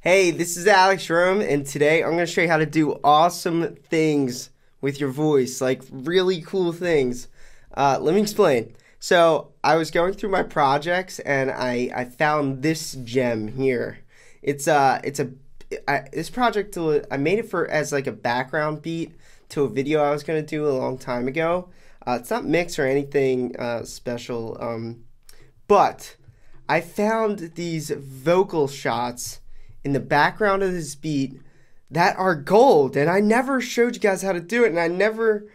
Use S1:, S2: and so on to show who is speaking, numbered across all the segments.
S1: Hey, this is Elektron, and today I'm going to show you how to do awesome things with your voice, like really cool things. Let me explain. So, I was going through my projects, and I found this gem here. This project, I made it as like a background beat to a video I was going to do a long time ago. It's not mixed or anything special, but I found these vocal shots in the background of this beat that are gold, and I never showed you guys how to do it, and I never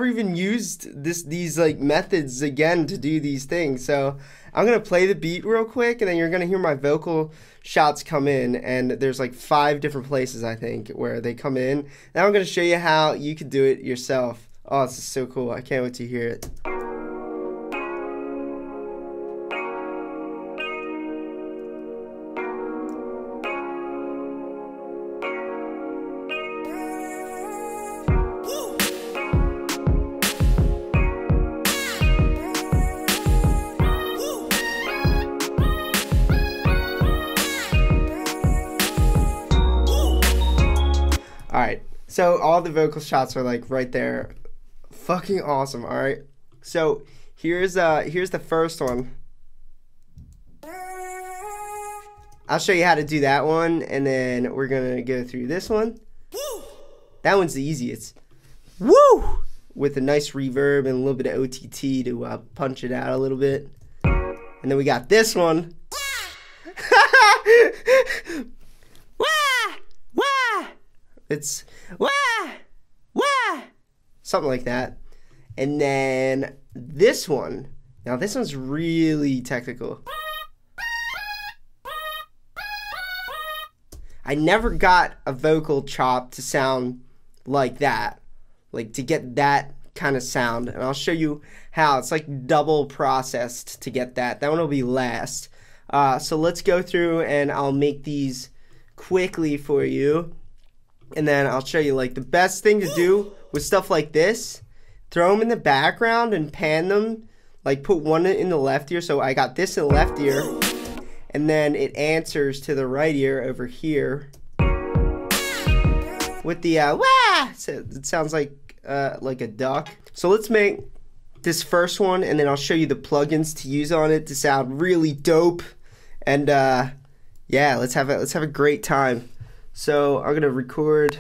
S1: even used these like methods again to do these things. So I'm gonna play the beat real quick, and then you're gonna hear my vocal shots come in, and there's like 5 different places I think where they come in. Now I'm gonna show you how you can do it yourself. Oh, this is so cool. I can't wait to hear it. Alright, so all the vocal shots are like right there. Fucking awesome, alright? So here's the first one. I'll show you how to do that one, and then we're gonna go through this one. That one's the easiest. Woo! With a nice reverb and a little bit of OTT to punch it out a little bit. And then we got this one. It's wah, wah, something like that. And then this one. Now this one's really technical. I never got a vocal chop to sound like that. Like to get that kind of sound. And I'll show you how. It's like double processed to get that. That one will be last. So let's go through and I'll make these quickly for you. And then I'll show you like the best thing to do with stuff like this. Throw them in the background and pan them. Like put one in the left ear. So I got this in the left ear. And then it answers to the right ear over here. With the wah! So it sounds like a duck. So let's make this first one, and then I'll show you the plugins to use on it to sound really dope. And yeah, let's have a great time. So I'm gonna record.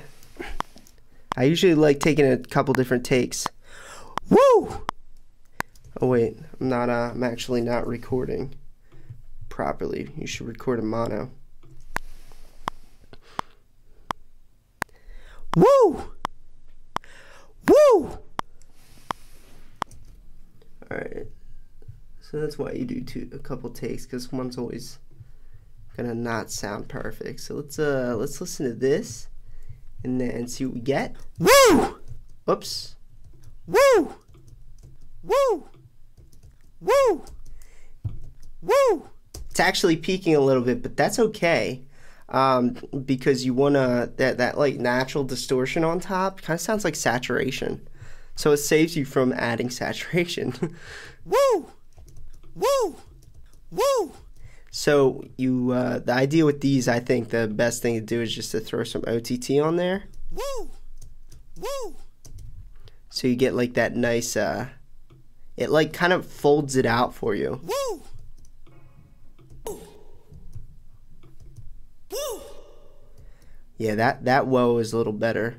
S1: I usually like taking a couple different takes. Woo! Oh wait, I'm actually not recording properly. You should record in mono. Woo! Woo! Alright. So that's why you do a couple takes, because one's always gonna not sound perfect. So let's listen to this and then see what we get. Woo! Oops. Woo! Woo! Woo! Woo! It's actually peaking a little bit, but that's okay. Because you wanna that like natural distortion on top kind of sounds like saturation. So it saves you from adding saturation. Woo! Woo! Woo! So the idea with these, I think the best thing to do is just to throw some OTT on there. Woo! Woo! So you get like that nice, it like kind of folds it out for you. Woo! Woo! Yeah, that whoa is a little better.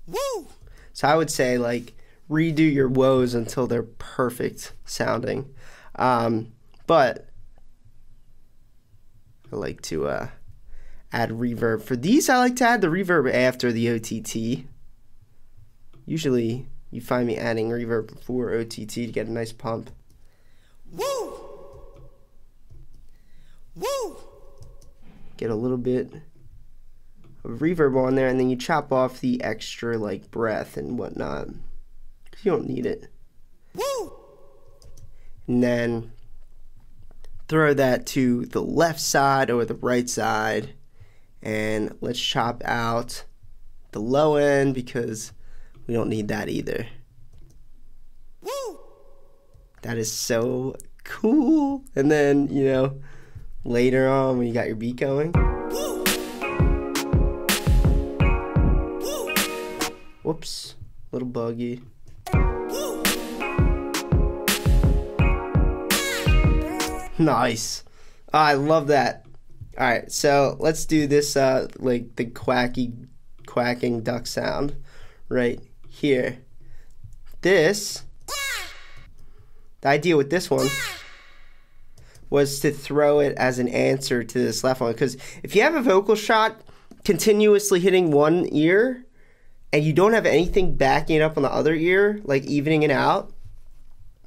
S1: Woo! So I would say like redo your whoas until they're perfect sounding. But I like to add reverb. For these, I like to add the reverb after the OTT. Usually, you find me adding reverb before OTT to get a nice pump. Woo! Woo! Get a little bit of reverb on there, and then you chop off the extra like breath and whatnot, because you don't need it. Woo! And then throw that to the left side or the right side, and let's chop out the low end because we don't need that either. Woo! That is so cool. And then, you know, later on when you got your beat going. Whoops, a little buggy. Nice. Oh, I love that. All right, so let's do this like the quacking duck sound right here. The idea with this one was to throw it as an answer to this left one, because if you have a vocal shot continuously hitting one ear and you don't have anything backing it up on the other ear, like evening it out,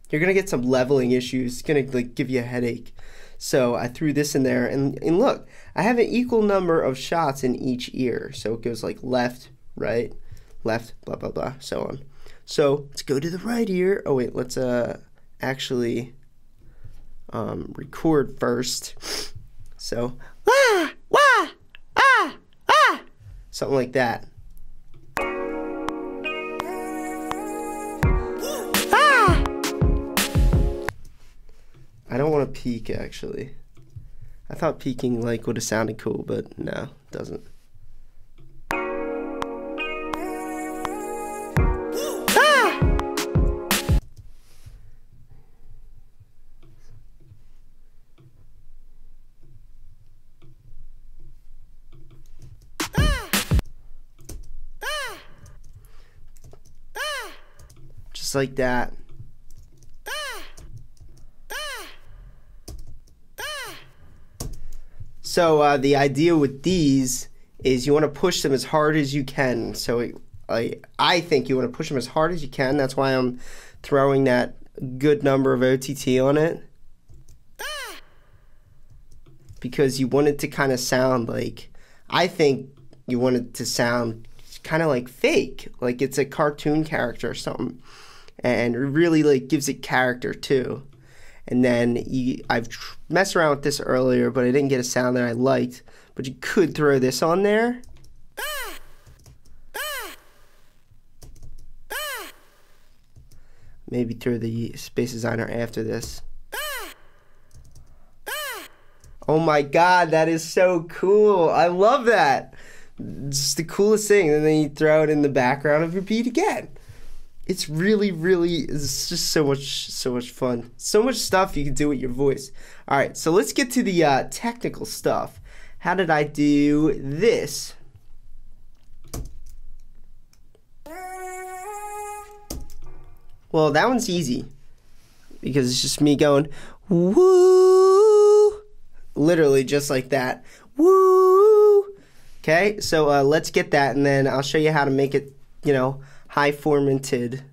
S1: you're gonna get some leveling issues. It's gonna like give you a headache. So I threw this in there, and look, I have an equal number of shots in each ear. So it goes like left, right, left, blah, blah, blah, so on. So let's go to the right ear. Oh wait, let's actually record first. So, wah, wah, ah, ah, something like that. I don't want to peak, actually. I thought peaking like would have sounded cool, but no, it doesn't. Ah! Just like that. So the idea with these is you want to push them as hard as you can. So I think you want to push them as hard as you can. That's why I'm throwing that good number of OTT on it. Because you want it to kind of sound like, I think you want it to sound kind of like fake. Like it's a cartoon character or something. And it really like gives it character too. And then I've messed around with this earlier, but I didn't get a sound that I liked. But you could throw this on there. Maybe throw the Space Designer after this. Oh my god, that is so cool. I love that. It's the coolest thing. And then you throw it in the background of your beat again. It's really, it's just so much fun. So much stuff you can do with your voice. All right, so let's get to the technical stuff. How did I do this? Well, that one's easy because it's just me going, woo, literally just like that, woo. Okay, so let's get that, and then I'll show you how to make it, you know, high formatted.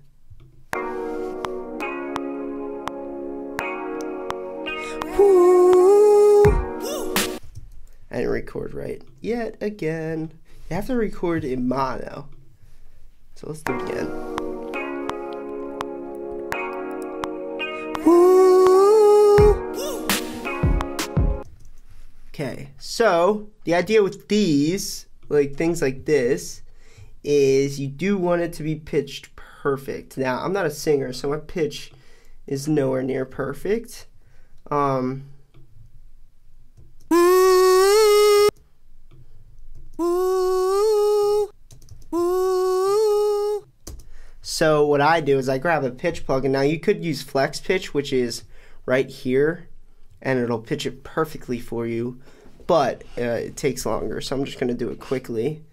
S1: Woo. I didn't record right yet again. You have to record in mono. So let's do it again. Woo. Okay, so the idea with these, like things like this, is you do want it to be pitched perfect. Now, I'm not a singer, so my pitch is nowhere near perfect. So what I do is I grab a pitch plugin. Now you could use flex pitch, which is right here, and it'll pitch it perfectly for you, but it takes longer, so I'm just going to do it quickly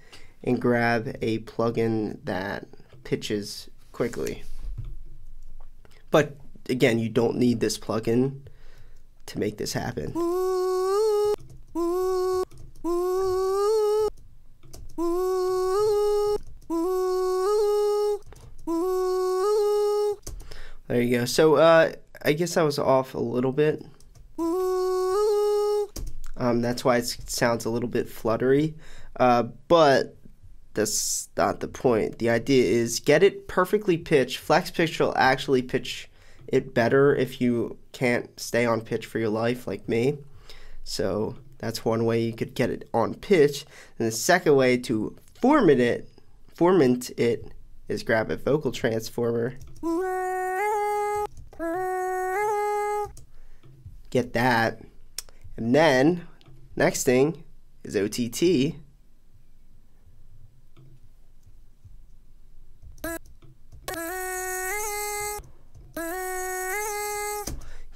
S1: and grab a plugin that pitches quickly. But again, you don't need this plugin to make this happen. There you go. So I guess I was off a little bit. That's why it sounds a little bit fluttery, but that's not the point. The idea is get it perfectly pitched. Flex pitch will actually pitch it better if you can't stay on pitch for your life like me. So that's one way you could get it on pitch. And the second way to formant it is grab a vocal transformer. Get that. And then next thing is OTT.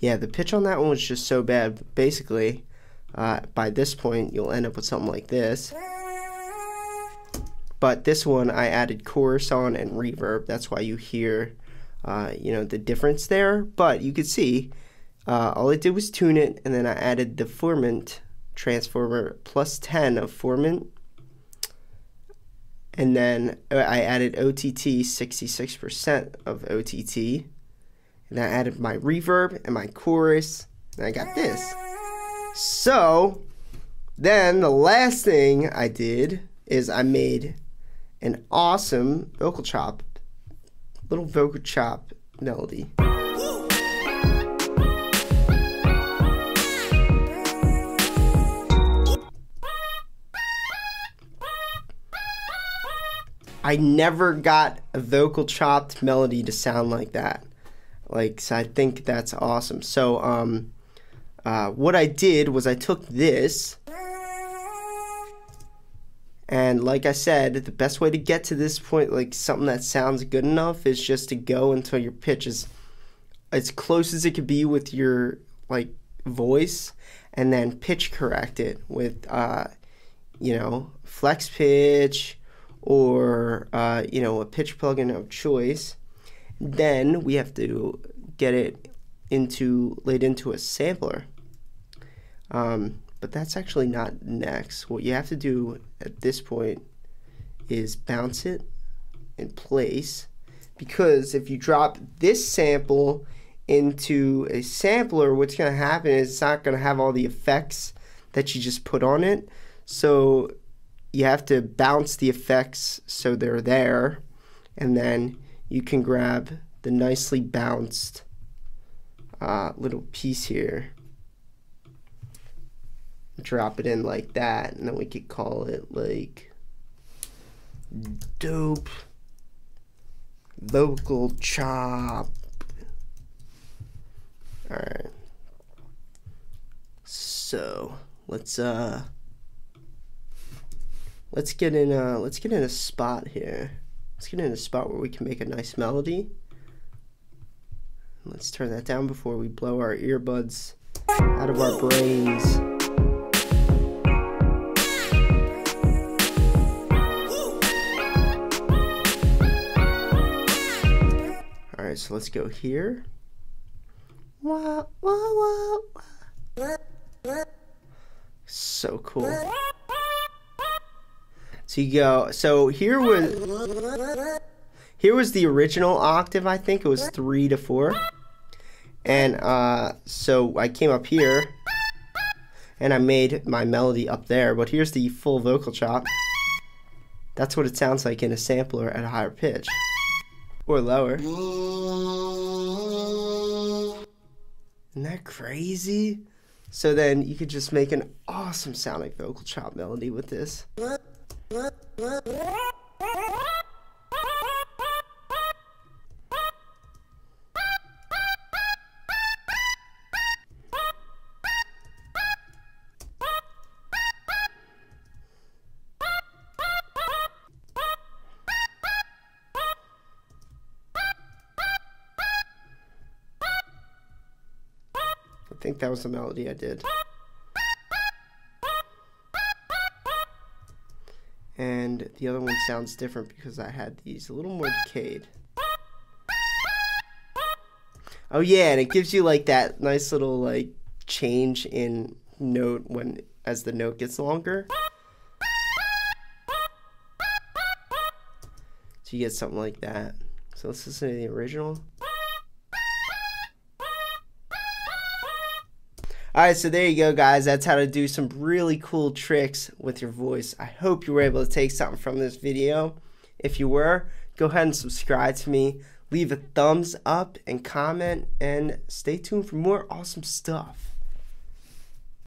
S1: Yeah, the pitch on that one was just so bad. Basically, by this point, you'll end up with something like this. But this one, I added chorus on and reverb. That's why you hear, you know, the difference there. But you can see, all I did was tune it, and then I added the formant transformer plus 10 of formant. And then I added OTT, 66% of OTT. And I added my reverb and my chorus, and I got this. So then the last thing I did is I made an awesome vocal chop, little vocal chop melody. I never got a vocal chopped melody to sound like that. So I think that's awesome. So what I did was I took this, and like I said, the best way to get to this point, like something that sounds good enough, is just to go until your pitch is as close as it could be with your like voice, and then pitch correct it with you know, flex pitch or you know, a pitch plugin of choice. Then we have to get it laid into a sampler. But that's actually not next. What you have to do at this point is bounce it in place, because if you drop this sample into a sampler, what's going to happen is it's not going to have all the effects that you just put on it. So you have to bounce the effects so they're there, and then you can grab the nicely bounced little piece here, drop it in like that, and then we could call it like dope vocal chop. Alright, so let's get in a spot here. Let's get in a spot where we can make a nice melody. Let's turn that down before we blow our earbuds out of our brains. Alright, so let's go here. Wah, wah, wah, wah. So cool. So you go, so here was the original octave, I think it was 3 to 4. And so I came up here and I made my melody up there, but here's the full vocal chop. That's what it sounds like in a sampler at a higher pitch. Or lower. Isn't that crazy? So then you could just make an awesome sounding vocal chop melody with this. I think that was the melody I did. And the other one sounds different because I had these a little more decayed. Oh yeah, and it gives you like that nice little like change in note as the note gets longer. So you get something like that. So let's listen to the original. Alright, so there you go, guys. That's how to do some really cool tricks with your voice. I hope you were able to take something from this video. If you were, go ahead and subscribe to me. Leave a thumbs up and comment, and stay tuned for more awesome stuff.